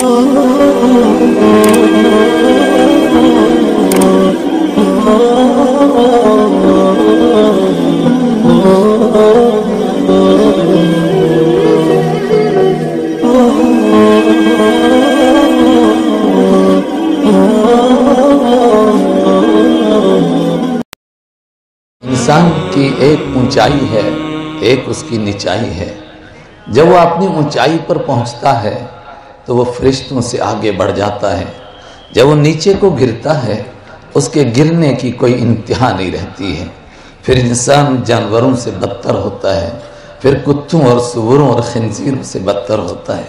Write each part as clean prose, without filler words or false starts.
انسان کی ایک اونچائی ہے، ایک اس کی نچائی ہے۔ جب وہ اپنی اونچائی پر پہنچتا ہے تو وہ فرشتوں سے آگے بڑھ جاتا ہے، جب وہ نیچے کو گرتا ہے اس کے گرنے کی کوئی انتہا نہیں رہتی ہے، پھر انسان جانوروں سے بدتر ہوتا ہے، پھر کتوں اور سوروں اور خنزیروں سے بدتر ہوتا ہے۔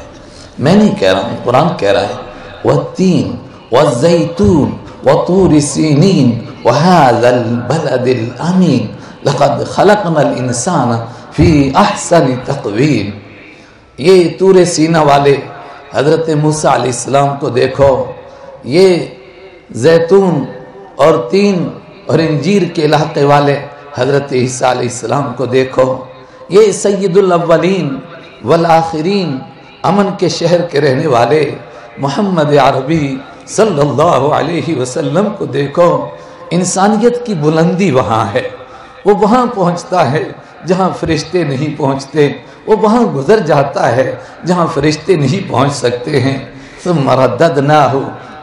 میں نہیں کہہ رہا ہوں، قرآن کہہ رہا ہے وَالتِّينِ وَالزَّيْتُونِ وَطُورِ سِينِينَ وَهَذَا الْبَلَدِ الْأَمِينِ لَقَدْ خَلَقْنَا الْإِنسَانَ فِي أَحْسَنِ تَقْوِيمٍ۔ یہ طور سینا والے حضرت موسیٰ علیہ السلام کو دیکھو، یہ زیتون اور تین اور انجیر کے علاقے والے حضرت عیسیٰ علیہ السلام کو دیکھو، یہ سید الاولین والآخرین امن کے شہر کے رہنے والے محمد عربی صلی اللہ علیہ وسلم کو دیکھو۔ انسانیت کی بلندی وہاں ہے، وہ وہاں پہنچتا ہے جہاں فرشتے نہیں پہنچتے، وہ وہاں گزر جاتا ہے جہاں فرشتے نہیں پہنچ سکتے ہیں۔ ثم رددناہ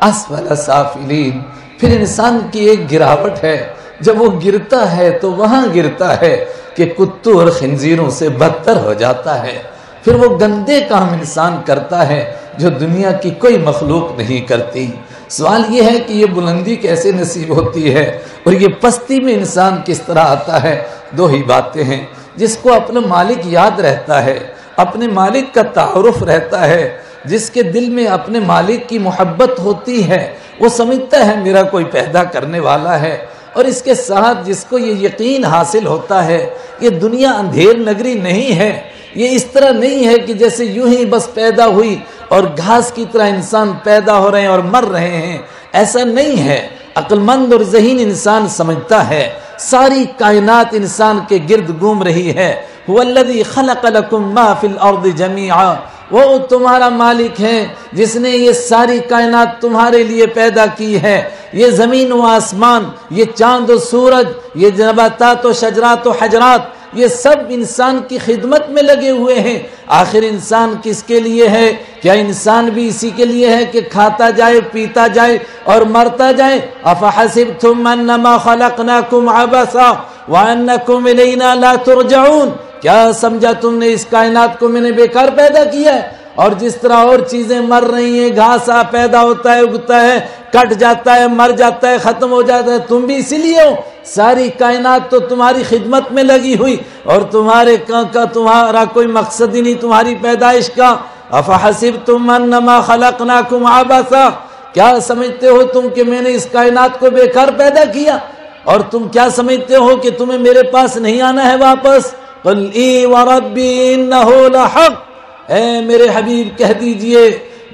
اسفل سافلین، پھر انسان کی ایک گراوٹ ہے، جب وہ گرتا ہے تو وہاں گرتا ہے کہ کتوں اور خنزیروں سے بدتر ہو جاتا ہے، پھر وہ گندے کام انسان کرتا ہے جو دنیا کی کوئی مخلوق نہیں کرتی۔ سوال یہ ہے کہ یہ بلندی کیسے نصیب ہوتی ہے اور یہ پستی میں انسان کس طرح آتا ہے؟ دو ہی باتیں ہیں، جس کو اپنا مالک یاد رہتا ہے، اپنے مالک کا تعارف رہتا ہے، جس کے دل میں اپنے مالک کی محبت ہوتی ہے، وہ سمجھتا ہے میرا کوئی پیدا کرنے والا ہے، اور اس کے ساتھ جس کو یہ یقین حاصل ہوتا ہے یہ دنیا اندھیر نگری نہیں ہے، یہ اس طرح نہیں ہے کہ جیسے یوں ہی بس پیدا ہوئی اور گھاس کی طرح انسان پیدا ہو رہے ہیں اور مر رہے ہیں، ایسا نہیں ہے۔ عقل مند اور ذہین انسان سمجھتا ہے ساری کائنات انسان کے گرد گھوم رہی ہے۔ هو الذی خلق لکم ما فی الارض جمیعا، وہ تمہارا مالک ہے جس نے یہ ساری کائنات تمہارے لیے پیدا کی ہے، یہ زمین و آسمان، یہ چاند و سورج، یہ نباتات و شجرات و حجرات، یہ سب انسان کی خدمت میں لگے ہوئے ہیں۔ آخر انسان کس کے لیے ہے؟ کیا انسان بھی اسی کے لیے ہے کہ کھاتا جائے، پیتا جائے اور مرتا جائے؟ افحسبتم انما خلقناکم عبثا وانکم الینا لا ترجعون، کیا سمجھا تم نے اس کائنات کو میں نے بیکار پیدا کیا ہے؟ اور جس طرح اور چیزیں مر رہی ہیں، گھاس پیدا ہوتا ہے، اگتا ہے، کٹ جاتا ہے، مر جاتا ہے، ختم ہو جاتا ہے، تم بھی اسی لیے ہو۔ ساری کائنات تو تمہاری خدمت میں لگی ہوئی اور تمہارا کوئی مقصد ہی نہیں تمہاری پیدائش کا۔ افحسبتم انما خلقناکم عبثا، کیا سمجھتے ہو تم کہ میں نے اس کائنات کو بیکار پیدا کیا؟ اور تم کیا سمجھتے ہو کہ تمہیں میرے پاس نہیں آنا ہے واپس؟ قل ای وربی انہ لحق، اے میرے حبیب کہہ دیجئے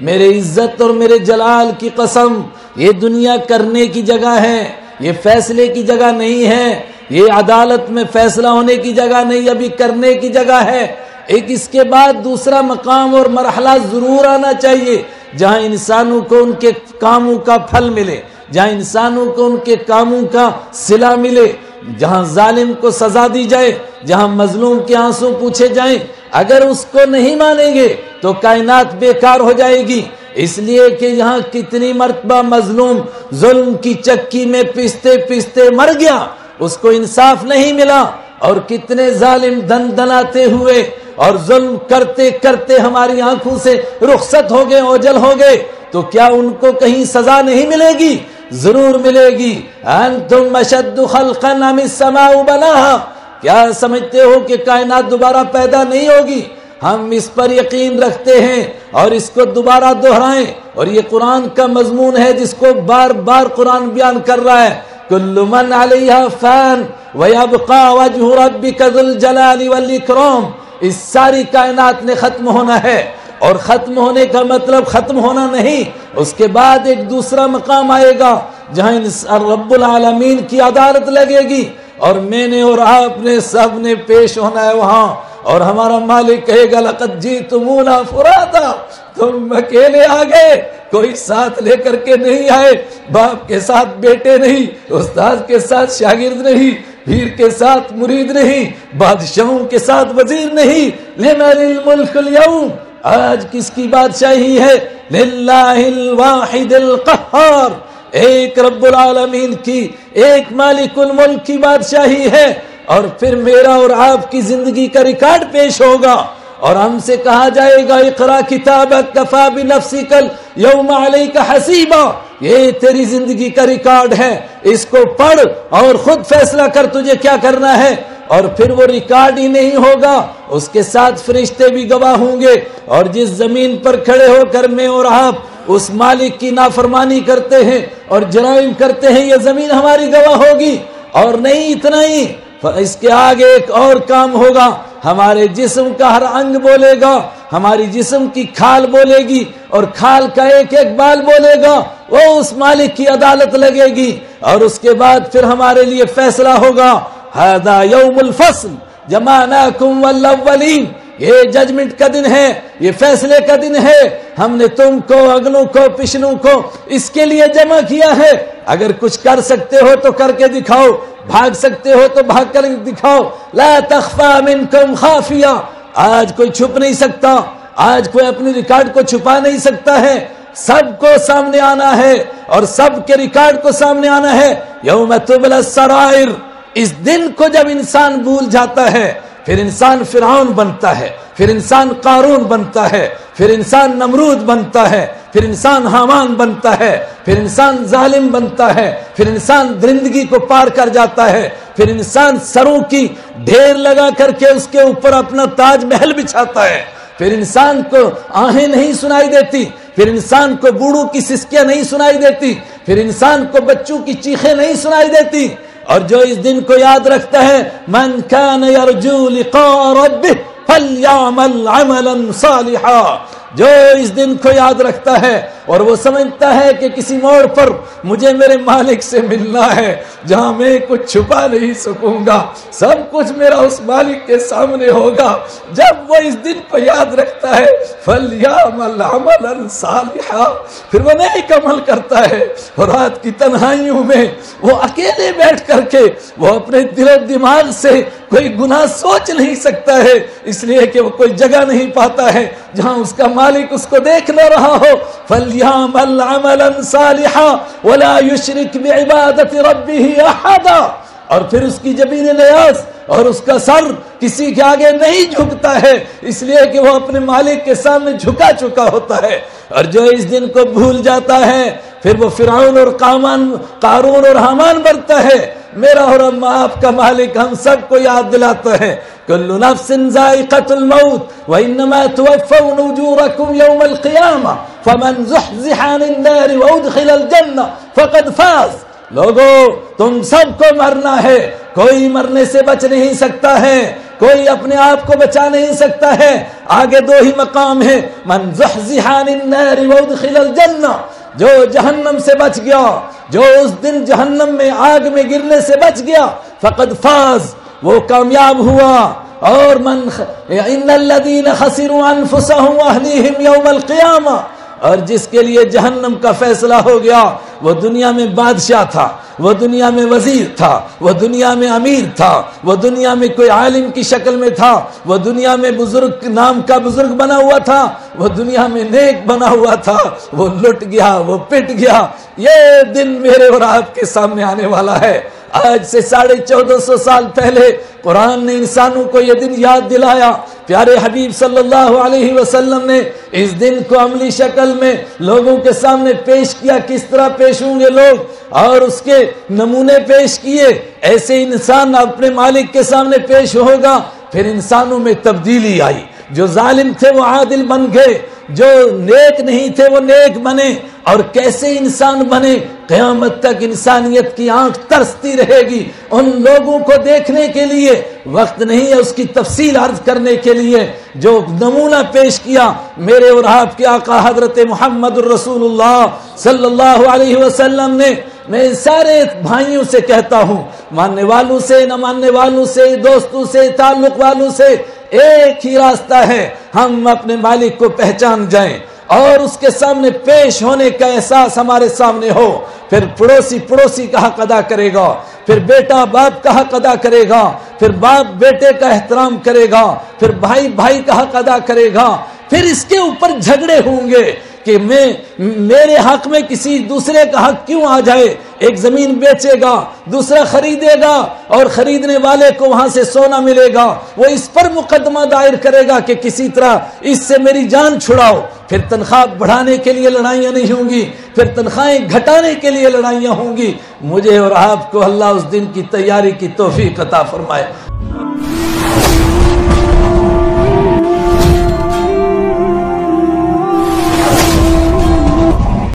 میرے عزت اور میرے جلال کی قسم، یہ دنیا کرنے کی جگہ ہے، یہ فیصلے کی جگہ نہیں ہے، یہ عدالت میں فیصلہ ہونے کی جگہ نہیں، ابھی کرنے کی جگہ ہے۔ ایک اس کے بعد دوسرا مقام اور مرحلہ ضرور آنا چاہیے جہاں انسانوں کو ان کے کاموں کا پھل ملے، جہاں انسانوں کو ان کے کاموں کا صلہ ملے، جہاں ظالم کو سزا دی جائے، جہاں مظلوم کے آنسو پوچھے جائیں۔ اگر اس کو نہیں مانیں گے تو کائنات بیکار ہو جائے گی، اس لیے کہ یہاں کتنی مرتبہ مظلوم ظلم کی چکی میں پیستے پیستے مر گیا، اس کو انصاف نہیں ملا، اور کتنے ظالم دن دناتے ہوئے اور ظلم کرتے کرتے ہماری آنکھوں سے رخصت ہو گئے، اوجل ہو گئے، تو کیا ان کو کہیں سزا نہیں ملے گی؟ ضرور ملے گی۔ انتم اشد خلقا ام السماء بناها، کیا سمجھتے ہو کہ کائنات دوبارہ پیدا نہیں ہوگی؟ ہم اس پر یقین رکھتے ہیں اور اس کو دوبارہ دہرائیں، اور یہ قرآن کا مضمون ہے جس کو بار بار قرآن بیان کر رہا ہے۔ کل من علیہا فان ویبقى وجہ ربک ذو الجلال والاکرام، اس ساری کائنات نے ختم ہونا ہے، اور ختم ہونے کا مطلب ختم ہونا نہیں، اس کے بعد ایک دوسرا مقام آئے گا جہاں رب العالمین کی عدالت لگے گی، اور میں نے اور آپ نے سب نے پیش ہونا ہے وہاں، اور ہمارا مالک کہے گا لقد جئتمونا فرادا، تم اکیلے آ گئے, کوئی ساتھ لے کر کے نہیں آئے, باپ کے ساتھ بیٹے نہیں, استاد کے ساتھ شاگرد نہیں, پیر کے ساتھ مرید نہیں, بادشاہوں کے ساتھ وزیر نہیں. لمن الملک اليوم, آج کس کی بادشاہی ہے؟ للہ الواحد القہار, ایک رب العالمین کی, ایک مالک الملک کی بادشاہی ہے. اور پھر میرا اور آپ کی زندگی کا ریکارڈ پیش ہوگا اور ہم سے کہا جائے گا اقرا کتابک کفا بنفسک اليوم علیک حسیبا, یہ تیری زندگی کا ریکارڈ ہے, اس کو پڑھ اور خود فیصلہ کر تجھے کیا کرنا ہے. اور پھر وہ ریکارڈ ہی نہیں ہوگا, اس کے ساتھ فرشتے بھی گواہ ہوں گے. اور جس زمین پر کھڑے ہو کر میں اور آپ اس مالک کی نافرمانی کرتے ہیں اور جرائم کرتے ہیں, یہ زمین ہماری گواہ ہوگی. اور نہیں اتنا ہی, اس کے آگے ایک اور کام ہوگا, ہمارے جسم کا ہر انگ بولے گا, ہماری جسم کی کھال بولے گی اور کھال کا ایک ایک بال بولے گا, وہ اس مالک کی عدالت لگے گی. اور اس کے بعد پھر ہمارے لیے فیصلہ ہوگا, ھذا یوم الفصل جمعناکم والاولین, یہ ججمنٹ کا دن ہے, یہ فیصلے کا دن ہے. ہم نے تم کو, اگلوں کو, پچھلوں کو اس کے لیے جمع کیا ہے. اگر کچھ کر سکتے ہو تو کر کے دکھاؤ, بھاگ سکتے ہو تو بھاگ کر دکھاؤ. لا تخفى منکم خافیہ, آج کوئی چھپ نہیں سکتا, آج کوئی اپنی ریکارڈ کو چھپا نہیں سکتا ہے. سب کو سامنے آنا ہے اور سب کے ریکارڈ کو سامنے آنا ہے. یوم تبلی السرائر, اس دن کو جب انسان بھول جاتا ہے, پھر انسان فرعون بنتا ہے, پھر انسان قارون بنتا ہے, پھر انسان نمرود بنتا ہے, پھر انسان حامان بنتا ہے, پھر انسان ظالم بنتا ہے, پھر انسان درندگی کو پار کر جاتا ہے, پھر انسان سروں کی ڈھیر لگا کر کے اس کے اوپر اپنا تاج محل بچھاتا ہے, پھر انسان کو آہیں نہیں سنائی دیتی, پھر انسان کو بوڑھوں کی سسکیاں نہیں سنائی دیتی, پھر انسان کو بچوں کی چیخیں نہیں سنائی دیتی. اور جو اس دن کو یاد رکھتا ہے, من کان یرجو لقاء ربہ فلیعمل عملا صالحا, جو اس دن کو یاد رکھتا ہے اور وہ سمجھتا ہے کہ کسی موڑ پر مجھے میرے مالک سے ملنا ہے جہاں میں کچھ چھپا نہیں سکوں گا, سب کچھ میرا اس مالک کے سامنے ہوگا. جب وہ اس دن کو یاد رکھتا ہے, فَلْيَعْمَلْ عَمَلًا صَالِحًا, پھر وہ نیک عمل کرتا ہے. اور رات کی تنہائیوں میں وہ اکیلے بیٹھ کر کے وہ اپنے دل و دماغ سے کوئی گناہ سوچ نہیں سکتا ہے, اس لیے کہ وہ کوئی جگہ نہیں پاتا ہے جہاں اس کا مالک اس کو دیکھ نہ رہا ہو. فَلْيَعْمَلْ عَمَلًا صَالِحًا وَلَا يُشْرِكْ بِعِبَادَةِ رَبِّهِ أَحَدًا, اور پھر اس کی جبین نیاز اور اس کا سر کسی کے آگے نہیں جھکتا ہے, اس لیے کہ وہ اپنے مالک کے سامنے جھکا چکا ہوتا ہے. اور جو اس دن کو بھول جاتا ہے, پھر وہ فرعون اور قارون اور حامان بنتا ہے. میرا اور آپ کا مالک ہم سب کو یاد دلاتا ہے, کل نفس ذائقۃ الموت وانما توفون اجورکم یوم القیامہ فمن زحزح عن النار وادخل الجنہ فقد فاز. لوگو تم سب کو مرنا ہے, کوئی مرنے سے بچ نہیں سکتا ہے, کوئی اپنے آپ کو بچا نہیں سکتا ہے. آگے دو ہی مقام ہے, من زحزح عن النار وادخل الجنہ, جو جہنم سے بچ گیا, جو اس دن جہنم میں آگ میں گرنے سے بچ گیا, فقد فاز, وہ کامیاب ہوا. اور ان الذین خسروا انفسهم واهلیہم یوم القیامہ, اور جس کے لیے جہنم کا فیصلہ ہو گیا, وہ دنیا میں بادشاہ تھا, وہ دنیا میں وزیر تھا, وہ دنیا میں امیر تھا, وہ دنیا میں کوئی عالم کی شکل میں تھا, وہ دنیا میں بزرگ نام کا بزرگ بنا ہوا تھا, وہ دنیا میں نیک بنا ہوا تھا, وہ لٹ گیا, وہ پٹ گیا. یہ دن میرے اور آپ کے سامنے آنے والا ہے. آج سے 1450 سال پہلے قرآن نے انسانوں کو یہ دن یاد دلایا. پیارے حبیب صلی اللہ علیہ وسلم نے اس دن کو عملی شکل میں لوگوں کے سامنے پیش کیا, کس طرح پیش ہوں گے لوگ, اور اس کے نمونے پیش کیے. ایسے انسان اپنے مالک کے سامنے پیش ہوگا. پھر انسانوں میں تبدیلی آئی, جو ظالم تھے وہ عادل بن گئے, جو نیک نہیں تھے وہ نیک بنے. اور کیسے انسان بنے, قیامت تک انسانیت کی آنکھ ترستی رہے گی ان لوگوں کو دیکھنے کے لیے. وقت نہیں ہے اس کی تفصیل عرض کرنے کے لیے. جو نمونہ پیش کیا میرے اور آپ کے آقا حضرت محمد الرسول اللہ صلی اللہ علیہ وسلم نے, میں سارے بھائیوں سے کہتا ہوں, ماننے والوں سے, نہ ماننے والوں سے, دوستوں سے, تعلق والوں سے, ایک ہی راستہ ہے, ہم اپنے مالک کو پہچان جائیں, اور اس کے سامنے پیش ہونے کا احساس ہمارے سامنے ہو، پھر پڑوسی پڑوسی کا حق ادا کرے گا، پھر بیٹا باپ کا حق ادا کرے گا، پھر باپ بیٹے کا احترام کرے گا، پھر بھائی بھائی کا حق ادا کرے گا، پھر اس کے اوپر جھگڑے ہوں گے کہ میرے حق میں کسی دوسرے کا حق کیوں آ جائے۔ ایک زمین بیچے گا، دوسرا خریدے گا، اور خریدنے والے کو وہاں سے سونا ملے گا، وہ اس پر مقدمہ دائر کرے گا کہ کسی طرح اس سے میری جان چھڑاؤ۔ پھر تنخواہ بڑھانے کے لیے لڑائیاں نہیں ہوں گی، پھر تنخواہیں گھٹانے کے لیے لڑائیاں ہوں گی۔ مجھے اور آپ کو اللہ اس دن کی تیاری کی توفیق عطا فرمائے۔